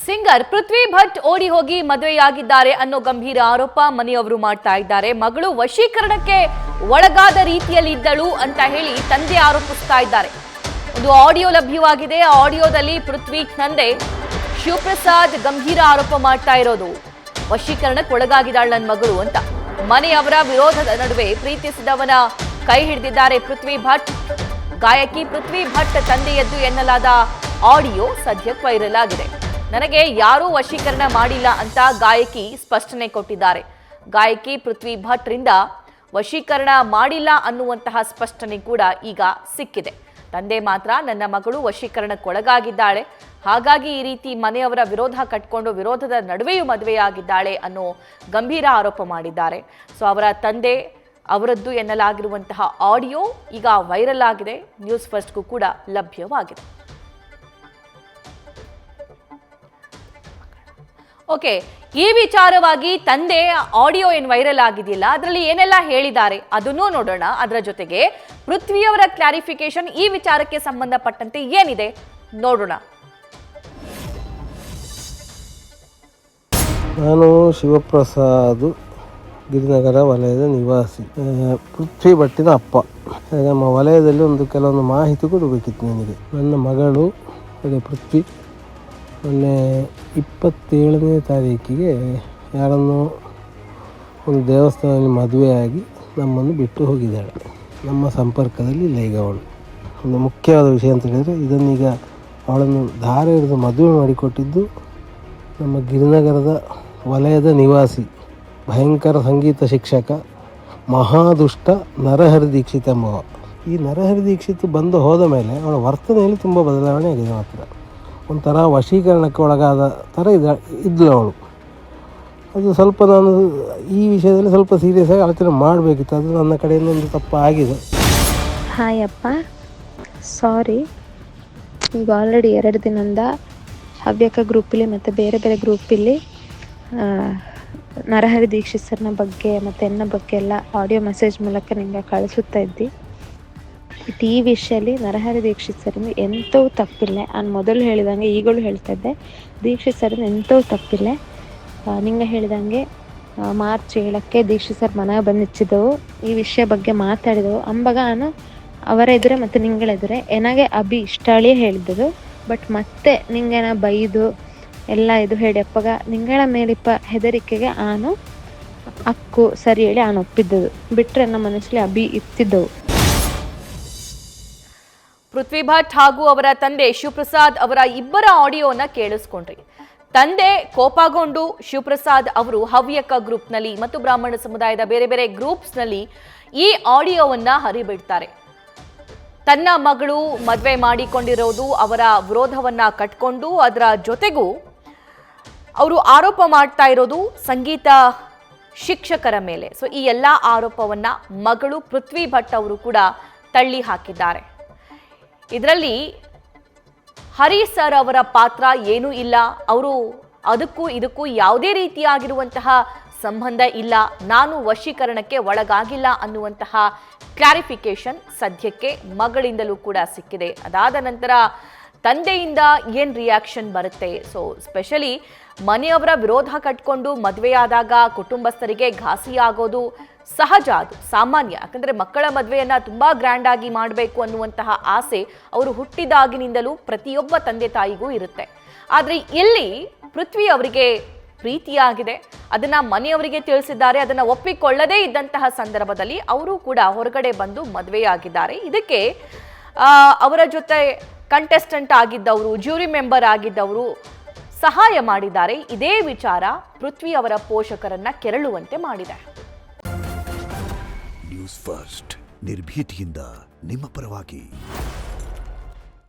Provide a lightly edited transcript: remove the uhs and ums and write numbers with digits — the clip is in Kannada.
ಸಿಂಗರ್ ಪೃಥ್ವಿ ಭಟ್ ಓಡಿ ಹೋಗಿ ಮದುವೆಯಾಗಿದ್ದಾರೆ ಅನ್ನೋ ಗಂಭೀರ ಆರೋಪ ಮನೆಯವರು ಮಾಡ್ತಾ ಇದ್ದಾರೆ. ಮಗಳು ವಶೀಕರಣಕ್ಕೆ ಒಳಗಾದ ರೀತಿಯಲ್ಲಿ ಇದ್ದಳು ಅಂತ ಹೇಳಿ ತಂದೆ ಆರೋಪಿಸ್ತಾ ಇದ್ದಾರೆ. ಒಂದು ಆಡಿಯೋ ಲಭ್ಯವಾಗಿದೆ. ಆ ಆಡಿಯೋದಲ್ಲಿ ಪೃಥ್ವಿ ತಂದೆ ಶಿವಪ್ರಸಾದ್ ಗಂಭೀರ ಆರೋಪ ಮಾಡ್ತಾ ಇರೋದು ವಶೀಕರಣಕ್ಕೆ ಒಳಗಾಗಿದ್ದಾಳೆ ನನ್ನ ಮಗಳು ಅಂತ. ಮನೆಯವರ ವಿರೋಧದ ನಡುವೆ ಪ್ರೀತಿಸಿದವನ ಕೈ ಹಿಡಿದಿದ್ದಾರೆ ಪೃಥ್ವಿ ಭಟ್. ಗಾಯಕಿ ಪೃಥ್ವಿ ಭಟ್ ತಂದೆಯದ್ದು ಎನ್ನಲಾದ ಆಡಿಯೋ ಸದ್ಯಕ್ಕೆ ವೈರಲ್ ಆಗಿದೆ. ನನಗೆ ಯಾರೂ ವಶೀಕರಣ ಮಾಡಿಲ್ಲ ಅಂತ ಗಾಯಕಿ ಸ್ಪಷ್ಟನೆ ಕೊಟ್ಟಿದ್ದಾರೆ. ಗಾಯಕಿ ಪೃಥ್ವಿ ಭಟ್ ರಿಂದ ವಶೀಕರಣ ಮಾಡಿಲ್ಲ ಅನ್ನುವಂತಹ ಸ್ಪಷ್ಟನೆ ಕೂಡ ಈಗ ಸಿಕ್ಕಿದೆ. ತಂದೆ ಮಾತ್ರ ನನ್ನ ಮಗಳು ವಶೀಕರಣಕ್ಕೊಳಗಾಗಿದ್ದಾಳೆ, ಹಾಗಾಗಿ ಈ ರೀತಿ ಮನೆಯವರ ವಿರೋಧ ಕಟ್ಕೊಂಡು ವಿರೋಧದ ನಡುವೆಯೂ ಮದುವೆಯಾಗಿದ್ದಾಳೆ ಅನ್ನೋ ಗಂಭೀರ ಆರೋಪ ಮಾಡಿದ್ದಾರೆ. ಸೊ ಅವರ ತಂದೆ ಅವರದ್ದು ಎನ್ನಲಾಗಿರುವಂತಹ ಆಡಿಯೋ ಈಗ ವೈರಲ್ ಆಗಿದೆ. ನ್ಯೂಸ್ ಫಸ್ಟ್ಗೂ ಕೂಡ ಲಭ್ಯವಾಗಿದೆ. ಓಕೆ, ಈ ವಿಚಾರವಾಗಿ ತಂದೆ ಆಡಿಯೋ ಏನು ವೈರಲ್ ಆಗಿದೆಯಲ್ಲ ಅದರಲ್ಲಿ ಏನೆಲ್ಲ ಹೇಳಿದ್ದಾರೆ ಅದನ್ನೂ ನೋಡೋಣ. ಅದರ ಜೊತೆಗೆ ಪೃಥ್ವಿಯವರ ಕ್ಲಾರಿಫಿಕೇಶನ್ ಈ ವಿಚಾರಕ್ಕೆ ಸಂಬಂಧಪಟ್ಟಂತೆ ಏನಿದೆ ನೋಡೋಣ. ನಾನು ಶಿವಪ್ರಸಾದ್, ಗಿರಿನಗರ ವಲಯದ ನಿವಾಸಿ, ಪೃಥ್ವಿ ಭಟ್ಟಿನ ಅಪ್ಪ. ನಮ್ಮ ವಲಯದಲ್ಲಿ ಕೆಲವೊಂದು ಮಾಹಿತಿ ಕೊಡಬೇಕಿತ್ತು ನನಗೆ. ನನ್ನ ಮಗಳು ಪೃಥ್ವಿ ಮೊನ್ನೆ 27ನೇ ತಾರೀಕಿಗೆ ಯಾರನ್ನು ಒಂದು ದೇವಸ್ಥಾನದಲ್ಲಿ ಮದುವೆಯಾಗಿ ನಮ್ಮನ್ನು ಬಿಟ್ಟು ಹೋಗಿದ್ದಾಳೆ. ನಮ್ಮ ಸಂಪರ್ಕದಲ್ಲಿ ಇಲ್ಲ ಈಗ ಅವಳು. ಒಂದು ಮುಖ್ಯವಾದ ವಿಷಯ ಅಂತ ಹೇಳಿದರೆ, ಇದನ್ನೀಗ ಅವಳನ್ನು ಧಾರೆ ಹಿಡಿದು ಮದುವೆ ಮಾಡಿಕೊಟ್ಟಿದ್ದು ನಮ್ಮ ಗಿರಿನಗರದ ವಲಯದ ನಿವಾಸಿ, ಭಯಂಕರ ಸಂಗೀತ ಶಿಕ್ಷಕ, ಮಹಾದುಷ್ಟ ನರಹರಿ ದೀಕ್ಷಿತ್ ಎಂಬವ. ಈ ನರಹರಿ ದೀಕ್ಷಿತ್ ಬಂದು ಹೋದ ಮೇಲೆ ಅವಳ ವರ್ತನೆಯಲ್ಲಿ ತುಂಬ ಬದಲಾವಣೆ ಆಗಿದೆ. ಮಾತ್ರ ಒಂಥರ ವಶೀಕರಣಕ್ಕೆ ಒಳಗಾದ ಥರ ಇದ್ಲು ಅವಳು. ಅದು ಸ್ವಲ್ಪ ನಾನು ಈ ವಿಷಯದಲ್ಲಿ ಸ್ವಲ್ಪ ಸೀರಿಯಸ್ ಆಗಿ ಆಲೋಚನೆ ಮಾಡಬೇಕಿತ್ತು. ಅದು ನನ್ನ ಕಡೆಯಿಂದ ಒಂದು ತಪ್ಪು ಆಗಿದೆ. ಹಾಯ್ ಅಪ್ಪ, ಸಾರಿ. ಈಗ ಆಲ್ರೆಡಿ 2 ದಿನದಿಂದ ಹವ್ಯಕ ಗ್ರೂಪಲ್ಲಿ ಮತ್ತು ಬೇರೆ ಬೇರೆ ಗ್ರೂಪಲ್ಲಿ ನರಹರಿ ದೀಕ್ಷಿತ್ ಸರ್ನ ಬಗ್ಗೆ ಮತ್ತು ಎನ್ನ ಬಗ್ಗೆ ಎಲ್ಲ ಆಡಿಯೋ ಮೆಸೇಜ್ ಮೂಲಕ ನಿಮಗೆ ಕಳಿಸುತ್ತಾ ಇದ್ದಿ. ಈ ವಿಷಯದಲ್ಲಿ ನರಹರಿ ದೀಕ್ಷಿತ್ ಸರಿಂದ ಎಂಥವು ತಪ್ಪಿಲ್ಲ. ನಾನು ಮೊದಲು ಹೇಳಿದಂಗೆ ಈಗಲೂ ಹೇಳ್ತಾ ಇದ್ದೆ, ದೀಕ್ಷಿತ್ ಸರಿಂದ ಎಂಥವು ತಪ್ಪಿಲ್ಲ. ನಿಂಗೆ ಹೇಳಿದಂಗೆ ಮಾರ್ಚ್ 7ಕ್ಕೆ ದೀಕ್ಷಿತ್ ಸರ್ ಮನೆಗೆ ಬಂದಿಚ್ಚಿದ್ದೆವು, ಈ ವಿಷಯ ಬಗ್ಗೆ ಮಾತಾಡಿದೆವು. ಅಂಬಾಗ ನಾನು ಅವರ ಎದುರೇ ಮತ್ತು ನಿಂಗಳೆದುರೇ ಏನಾಗೆ ಅಭಿ ಇಷ್ಟಾಳಿಯೇ ಹೇಳಿದ್ದದು. ಬಟ್ ಮತ್ತೆ ನಿಂಗೇನ ಬೈದು ಎಲ್ಲ ಇದು ಹೇಳಿ ಅಪ್ಪಗ ನಿಂಗಳ ಮೇಲಿಪ್ಪ ಹೆದರಿಕೆಗೆ ಆನು ಅಕ್ಕು ಸರಿ ಹೇಳಿ ಆನು ಒಪ್ಪಿದ್ದದು. ಬಿಟ್ಟರೆ ನಮ್ಮ ಮನಸ್ಸಲ್ಲಿ ಅಭಿ ಇತ್ತಿದ್ದವು. ಪೃಥ್ವಿ ಭಟ್ ಹಾಗೂ ಅವರ ತಂದೆ ಶಿವಪ್ರಸಾದ್ ಅವರ ಇಬ್ಬರ ಆಡಿಯೋನ ಕೇಳಿಸ್ಕೊಂಡ್ರಿ. ತಂದೆ ಕೋಪಗೊಂಡು ಶಿವಪ್ರಸಾದ್ ಅವರು ಹವ್ಯಕ ಗ್ರೂಪ್ನಲ್ಲಿ ಮತ್ತು ಬ್ರಾಹ್ಮಣ ಸಮುದಾಯದ ಬೇರೆ ಬೇರೆ ಗ್ರೂಪ್ಸ್ನಲ್ಲಿ ಈ ಆಡಿಯೋವನ್ನ ಹರಿಬಿಡ್ತಾರೆ. ತನ್ನ ಮಗಳು ಮದುವೆ ಮಾಡಿಕೊಂಡಿರೋದು ಅವರ ವಿರೋಧವನ್ನ ಕಟ್ಕೊಂಡು ಅದರ ಜೊತೆಗೂ ಅವರು ಆರೋಪ ಮಾಡ್ತಾ ಇರೋದು ಸಂಗೀತ ಶಿಕ್ಷಕರ ಮೇಲೆ. ಸೊ ಈ ಎಲ್ಲ ಆರೋಪವನ್ನ ಮಗಳು ಪೃಥ್ವಿ ಭಟ್ ಅವರು ಕೂಡ ತಳ್ಳಿ ಹಾಕಿದ್ದಾರೆ. ಇದರಲ್ಲಿ ಹರಿ ಸರ್ ಅವರ ಪಾತ್ರ ಏನೂ ಇಲ್ಲ, ಅವರು ಅದಕ್ಕೂ ಇದಕ್ಕೂ ಯಾವುದೇ ರೀತಿಯಾಗಿರುವಂತಹ ಸಂಬಂಧ ಇಲ್ಲ, ನಾನು ವಶೀಕರಣಕ್ಕೆ ಒಳಗಾಗಿಲ್ಲ ಅನ್ನುವಂತಹ ಕ್ಲಾರಿಫಿಕೇಶನ್ ಸದ್ಯಕ್ಕೆ ಮಗಳಿಂದಲೂ ಕೂಡ ಸಿಕ್ಕಿದೆ. ಅದಾದ ನಂತರ ತಂದೆಯಿಂದ ಏನು ರಿಯಾಕ್ಷನ್ ಬರುತ್ತೆ? ಸೊ ಸ್ಪೆಷಲಿ ಮನೆಯವರ ವಿರೋಧ ಕಟ್ಕೊಂಡು ಮದುವೆಯಾದಾಗ ಕುಟುಂಬಸ್ಥರಿಗೆ ಘಾಸಿಯಾಗೋದು ಸಹಜ, ಅದು ಸಾಮಾನ್ಯ. ಯಾಕಂದರೆ ಮಕ್ಕಳ ಮದುವೆಯನ್ನು ತುಂಬ ಗ್ರ್ಯಾಂಡ್ ಆಗಿ ಮಾಡಬೇಕು ಅನ್ನುವಂತಹ ಆಸೆ ಅವರು ಹುಟ್ಟಿದಾಗಿನಿಂದಲೂ ಪ್ರತಿಯೊಬ್ಬ ತಂದೆ ತಾಯಿಗೂ ಇರುತ್ತೆ. ಆದರೆ ಇಲ್ಲಿ ಪೃಥ್ವಿ ಅವರಿಗೆ ಪ್ರೀತಿಯಾಗಿದೆ, ಅದನ್ನು ಮನೆಯವರಿಗೆ ತಿಳಿಸಿದ್ದಾರೆ. ಅದನ್ನು ಒಪ್ಪಿಕೊಳ್ಳದೇ ಇದ್ದಂತಹ ಸಂದರ್ಭದಲ್ಲಿ ಅವರು ಕೂಡ ಹೊರಗಡೆ ಬಂದು ಮದುವೆಯಾಗಿದ್ದಾರೆ. ಇದಕ್ಕೆ ಅವರ ಜೊತೆ ಕಂಟೆಸ್ಟೆಂಟ್ ಆಗಿದ್ದವರು, ಜ್ಯೂರಿ ಮೆಂಬರ್ ಆಗಿದ್ದವರು ಸಹಾಯ ಮಾಡಿದ್ದಾರೆ. ಇದೇ ವಿಚಾರ ಪೃಥ್ವಿ ಅವರ ಪೋಷಕರನ್ನ ಕೆರಳುವಂತೆ ಮಾಡಿದೆ. ನ್ಯೂಸ್ ಫಸ್ಟ್, ನಿರ್ಭೀತಿಯಿಂದ ನಿಮ್ಮ ಪರವಾಗಿ.